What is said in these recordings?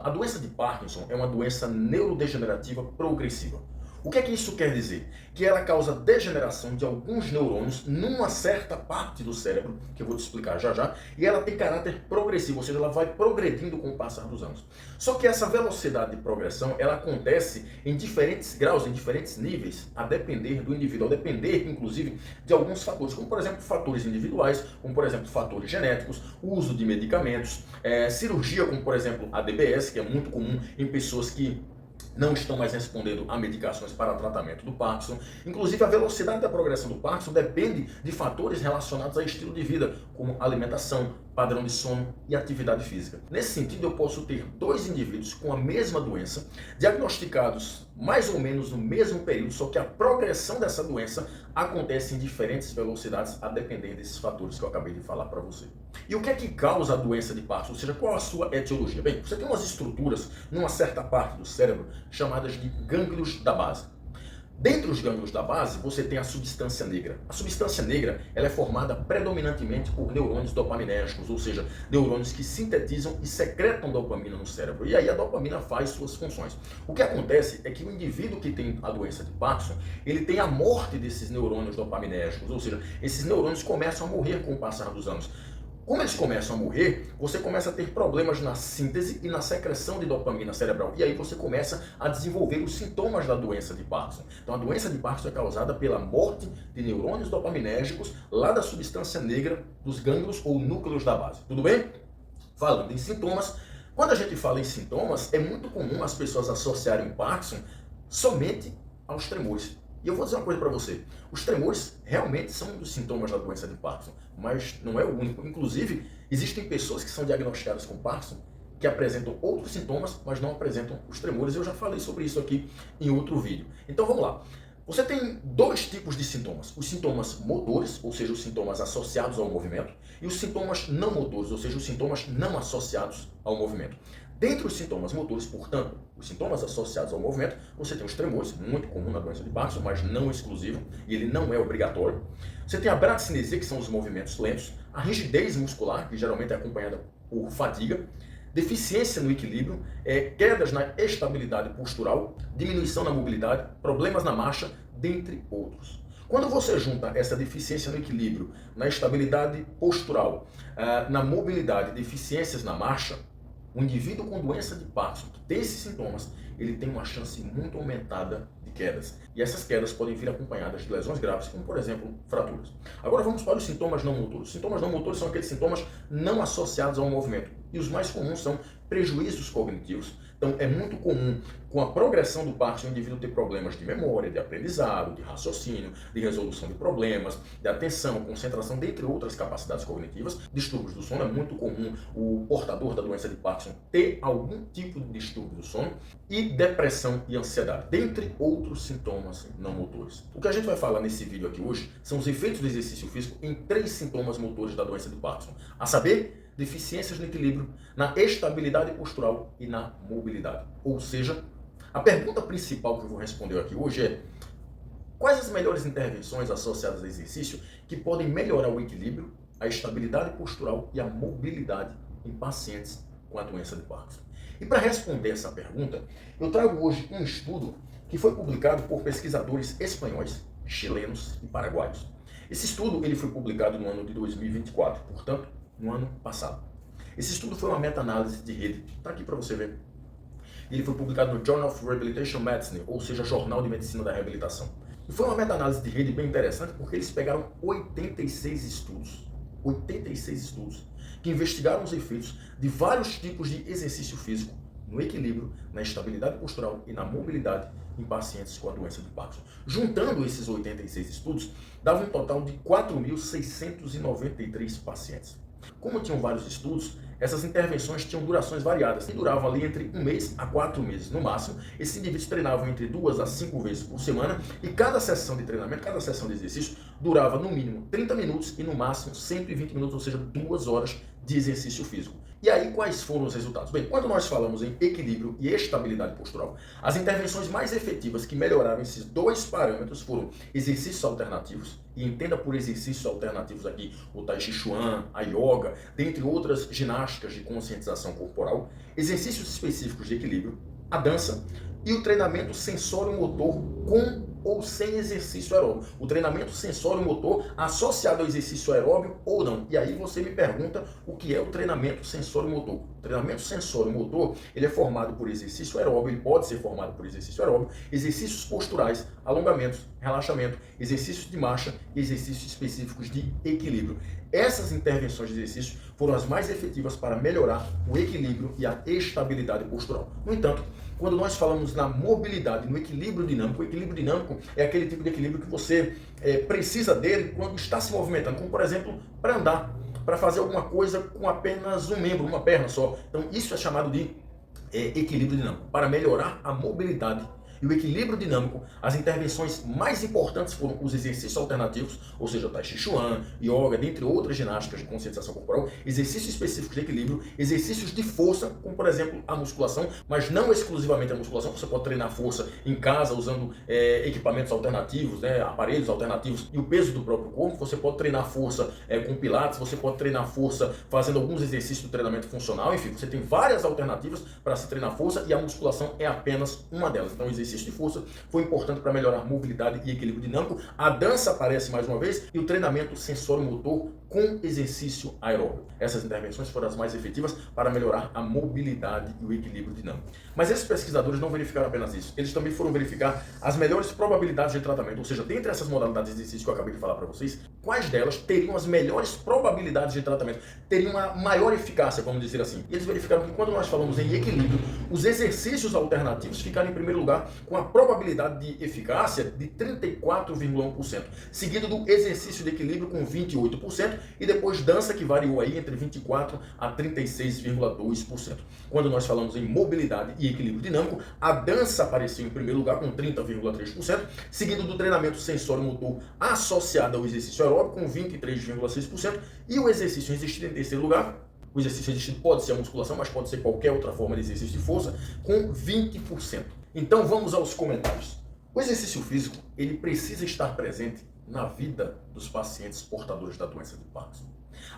A doença de Parkinson é uma doença neurodegenerativa progressiva. O que é que isso quer dizer? Que ela causa degeneração de alguns neurônios numa certa parte do cérebro, que eu vou te explicar já já, e ela tem caráter progressivo, ou seja, ela vai progredindo com o passar dos anos. Só que essa velocidade de progressão, ela acontece em diferentes graus, em diferentes níveis, a depender do indivíduo, a depender, inclusive, de alguns fatores, como por exemplo, fatores individuais, como por exemplo, fatores genéticos, uso de medicamentos, cirurgia, como por exemplo, a DBS, que é muito comum em pessoas que não estão mais respondendo a medicações para tratamento do Parkinson. Inclusive, a velocidade da progressão do Parkinson depende de fatores relacionados a estilo de vida, como alimentação, padrão de sono e atividade física. Nesse sentido, eu posso ter dois indivíduos com a mesma doença, diagnosticados mais ou menos no mesmo período, só que a progressão dessa doença acontece em diferentes velocidades, a depender desses fatores que eu acabei de falar para você. E o que é que causa a doença de Parkinson? Ou seja, qual a sua etiologia? Bem, você tem umas estruturas numa certa parte do cérebro chamadas de gânglios da base. Dentre os gânglios da base, você tem a substância negra. A substância negra ela é formada predominantemente por neurônios dopaminérgicos, ou seja, neurônios que sintetizam e secretam dopamina no cérebro. E aí a dopamina faz suas funções. O que acontece é que o indivíduo que tem a doença de Parkinson, ele tem a morte desses neurônios dopaminérgicos, ou seja, esses neurônios começam a morrer com o passar dos anos. Como eles começam a morrer, você começa a ter problemas na síntese e na secreção de dopamina cerebral. E aí você começa a desenvolver os sintomas da doença de Parkinson. Então a doença de Parkinson é causada pela morte de neurônios dopaminérgicos lá da substância negra dos gânglios ou núcleos da base. Tudo bem? Falando em sintomas, quando a gente fala em sintomas, é muito comum as pessoas associarem o Parkinson somente aos tremores. E eu vou dizer uma coisa para você, os tremores realmente são um dos sintomas da doença de Parkinson, mas não é o único. Inclusive, existem pessoas que são diagnosticadas com Parkinson que apresentam outros sintomas, mas não apresentam os tremores. Eu já falei sobre isso aqui em outro vídeo. Então vamos lá. Você tem dois tipos de sintomas, os sintomas motores, ou seja, os sintomas associados ao movimento, e os sintomas não motores, ou seja, os sintomas não associados ao movimento. Dentre os sintomas motores, portanto, os sintomas associados ao movimento, você tem os tremores, muito comum na doença de Parkinson, mas não exclusivo, e ele não é obrigatório. Você tem a braquicinesia, que são os movimentos lentos, a rigidez muscular, que geralmente é acompanhada por fadiga, deficiência no equilíbrio, quedas na estabilidade postural, diminuição na mobilidade, problemas na marcha, dentre outros. Quando você junta essa deficiência no equilíbrio, na estabilidade postural, na mobilidade, deficiências na marcha, o indivíduo com doença de Parkinson, que tem esses sintomas, ele tem uma chance muito aumentada de quedas. E essas quedas podem vir acompanhadas de lesões graves, como por exemplo, fraturas. Agora vamos para os sintomas não motores. Os sintomas não motores são aqueles sintomas não associados ao movimento. E os mais comuns são prejuízos cognitivos. Então é muito comum, com a progressão do Parkinson, o indivíduo ter problemas de memória, de aprendizado, de raciocínio, de resolução de problemas, de atenção, concentração, dentre outras capacidades cognitivas. Distúrbios do sono, é muito comum o portador da doença de Parkinson ter algum tipo de distúrbio do sono, e depressão e ansiedade, dentre outros sintomas não motores. O que a gente vai falar nesse vídeo aqui hoje são os efeitos do exercício físico em 3 sintomas motores da doença de Parkinson, a saber, deficiências no equilíbrio, na estabilidade postural e na mobilidade. Ou seja, a pergunta principal que eu vou responder aqui hoje é: quais as melhores intervenções associadas ao exercício que podem melhorar o equilíbrio, a estabilidade postural e a mobilidade em pacientes com a doença de Parkinson? E para responder essa pergunta, eu trago hoje um estudo que foi publicado por pesquisadores espanhóis, chilenos e paraguaios. Esse estudo ele foi publicado no ano de 2024, portanto, no ano passado. Esse estudo foi uma meta-análise de rede, está aqui para você ver. Ele foi publicado no Journal of Rehabilitation Medicine, ou seja, Jornal de Medicina da Reabilitação. E foi uma meta-análise de rede bem interessante porque eles pegaram 86 estudos, que investigaram os efeitos de vários tipos de exercício físico no equilíbrio, na estabilidade postural e na mobilidade em pacientes com a doença de Parkinson. Juntando esses 86 estudos, dava um total de 4.693 pacientes. Como tinham vários estudos, essas intervenções tinham durações variadas, que duravam ali entre 1 mês a 4 meses no máximo. Esses indivíduos treinavam entre 2 a 5 vezes por semana e cada sessão de treinamento, cada sessão de exercício, durava no mínimo 30 minutos e no máximo 120 minutos, ou seja, 2 horas de exercício físico. E aí, quais foram os resultados? Bem, quando nós falamos em equilíbrio e estabilidade postural, as intervenções mais efetivas que melhoraram esses dois parâmetros foram exercícios alternativos, e entenda por exercícios alternativos aqui o Tai Chi Chuan, a yoga, dentre outras ginásticas de conscientização corporal, exercícios específicos de equilíbrio, a dança e o treinamento sensório-motor com ou sem exercício aeróbio. O treinamento sensório-motor associado ao exercício aeróbio ou não. E aí você me pergunta o que é o treinamento sensório-motor. O treinamento sensório-motor, ele é formado por exercício aeróbio, ele pode ser formado por exercício aeróbio, exercícios posturais, alongamentos, relaxamento, exercícios de marcha e exercícios específicos de equilíbrio. Essas intervenções de exercício foram as mais efetivas para melhorar o equilíbrio e a estabilidade postural. No entanto, quando nós falamos na mobilidade, no equilíbrio dinâmico, o equilíbrio dinâmico é aquele tipo de equilíbrio que você precisa dele quando está se movimentando, como por exemplo, para andar, para fazer alguma coisa com apenas um membro, uma perna só. Então isso é chamado de equilíbrio dinâmico. Para melhorar a mobilidade e o equilíbrio dinâmico, as intervenções mais importantes foram os exercícios alternativos, ou seja, Tai Chi Chuan, yoga, dentre outras ginásticas de conscientização corporal, exercícios específicos de equilíbrio, exercícios de força, como por exemplo a musculação, mas não exclusivamente a musculação, você pode treinar força em casa usando equipamentos alternativos, aparelhos alternativos e o peso do próprio corpo, você pode treinar força com pilates, você pode treinar força fazendo alguns exercícios do treinamento funcional, enfim, você tem várias alternativas para se treinar força e a musculação é apenas uma delas. Então, exercício de força foi importante para melhorar mobilidade e equilíbrio dinâmico. A dança aparece mais uma vez e o treinamento sensório-motor com exercício aeróbio. Essas intervenções foram as mais efetivas para melhorar a mobilidade e o equilíbrio dinâmico. Mas esses pesquisadores não verificaram apenas isso. Eles também foram verificar as melhores probabilidades de tratamento, ou seja, dentre essas modalidades de exercício que eu acabei de falar para vocês, quais delas teriam as melhores probabilidades de tratamento, teriam uma maior eficácia, vamos dizer assim. E eles verificaram que quando nós falamos em equilíbrio, os exercícios alternativos ficaram em primeiro lugar com a probabilidade de eficácia de 34,1%, seguido do exercício de equilíbrio com 28% e depois dança, que variou aí entre 24% a 36,2%. Quando nós falamos em mobilidade e equilíbrio dinâmico, a dança apareceu em primeiro lugar com 30,3%, seguido do treinamento sensório-motor associado ao exercício aeróbico com 23,6% e o exercício resistido em terceiro lugar. O exercício resistido pode ser a musculação, mas pode ser qualquer outra forma de exercício de força, com 20%. Então vamos aos comentários. O exercício físico, ele precisa estar presente na vida dos pacientes portadores da doença de Parkinson.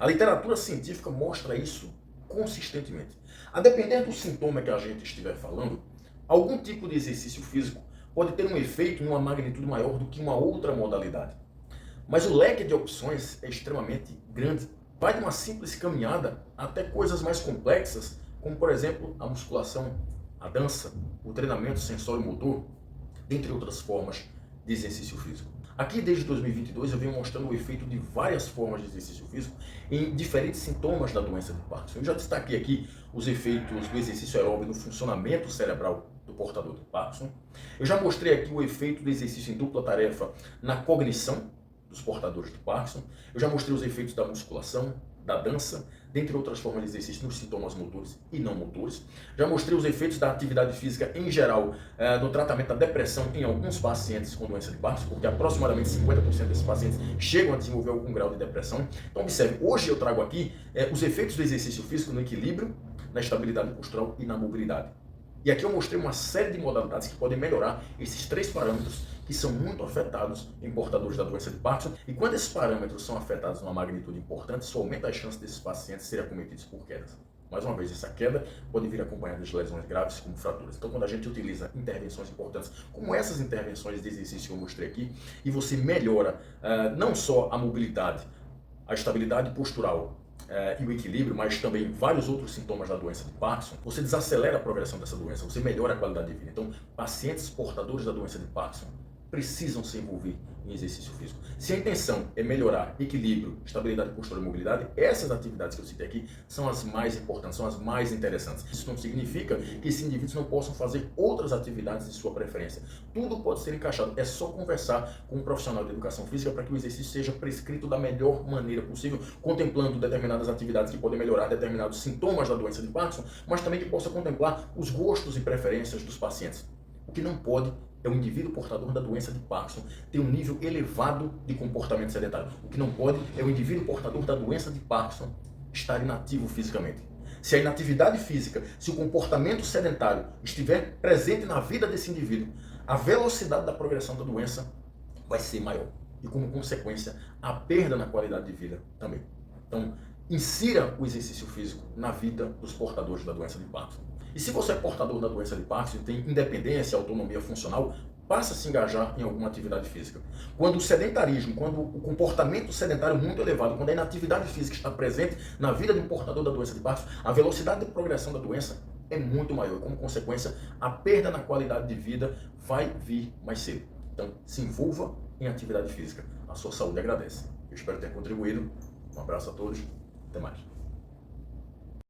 A literatura científica mostra isso consistentemente. A depender do sintoma que a gente estiver falando, algum tipo de exercício físico pode ter um efeito em uma magnitude maior do que uma outra modalidade. Mas o leque de opções é extremamente grande. Vai de uma simples caminhada até coisas mais complexas, como por exemplo a musculação, a dança, o treinamento sensório-motor, dentre outras formas de exercício físico. Aqui desde 2022 eu venho mostrando o efeito de várias formas de exercício físico em diferentes sintomas da doença de Parkinson. Eu já destaquei aqui os efeitos do exercício aeróbio no funcionamento cerebral do portador de Parkinson. Eu já mostrei aqui o efeito do exercício em dupla tarefa na cognição dos portadores de Parkinson. Eu já mostrei os efeitos da musculação, da dança, dentre outras formas de exercício nos sintomas motores e não motores. Já mostrei os efeitos da atividade física em geral no tratamento da depressão em alguns pacientes com doença de Parkinson, porque aproximadamente 50% desses pacientes chegam a desenvolver algum grau de depressão. Então observe, hoje eu trago aqui os efeitos do exercício físico no equilíbrio, na estabilidade postural e na mobilidade. E aqui eu mostrei uma série de modalidades que podem melhorar esses três parâmetros que são muito afetados em portadores da doença de Parkinson. E quando esses parâmetros são afetados numa magnitude importante, isso aumenta as chances desses pacientes serem acometidos por quedas. Mais uma vez, essa queda pode vir acompanhada de lesões graves como fraturas. Então, quando a gente utiliza intervenções importantes, como essas intervenções de exercício que eu mostrei aqui, e você melhora não só a mobilidade, a estabilidade postural, e o equilíbrio, mas também vários outros sintomas da doença de Parkinson, você desacelera a progressão dessa doença, você melhora a qualidade de vida. Então, pacientes portadores da doença de Parkinson precisam se envolver em exercício físico. Se a intenção é melhorar equilíbrio, estabilidade postural e mobilidade, essas atividades que eu citei aqui são as mais importantes, são as mais interessantes. Isso não significa que esses indivíduos não possam fazer outras atividades de sua preferência. Tudo pode ser encaixado, é só conversar com um profissional de educação física para que o exercício seja prescrito da melhor maneira possível, contemplando determinadas atividades que podem melhorar determinados sintomas da doença de Parkinson, mas também que possa contemplar os gostos e preferências dos pacientes. O que não pode é o indivíduo portador da doença de Parkinson ter um nível elevado de comportamento sedentário. O que não pode é o indivíduo portador da doença de Parkinson estar inativo fisicamente. Se a inatividade física, se o comportamento sedentário estiver presente na vida desse indivíduo, a velocidade da progressão da doença vai ser maior. E como consequência, a perda na qualidade de vida também. Então, insira o exercício físico na vida dos portadores da doença de Parkinson. E se você é portador da doença de Parkinson e tem independência, autonomia funcional, passa a se engajar em alguma atividade física. Quando o sedentarismo, quando o comportamento sedentário muito elevado, quando a inatividade física está presente na vida de um portador da doença de Parkinson, a velocidade de progressão da doença é muito maior. Como consequência, a perda na qualidade de vida vai vir mais cedo. Então, se envolva em atividade física. A sua saúde agradece. Eu espero ter contribuído. Um abraço a todos. Até mais.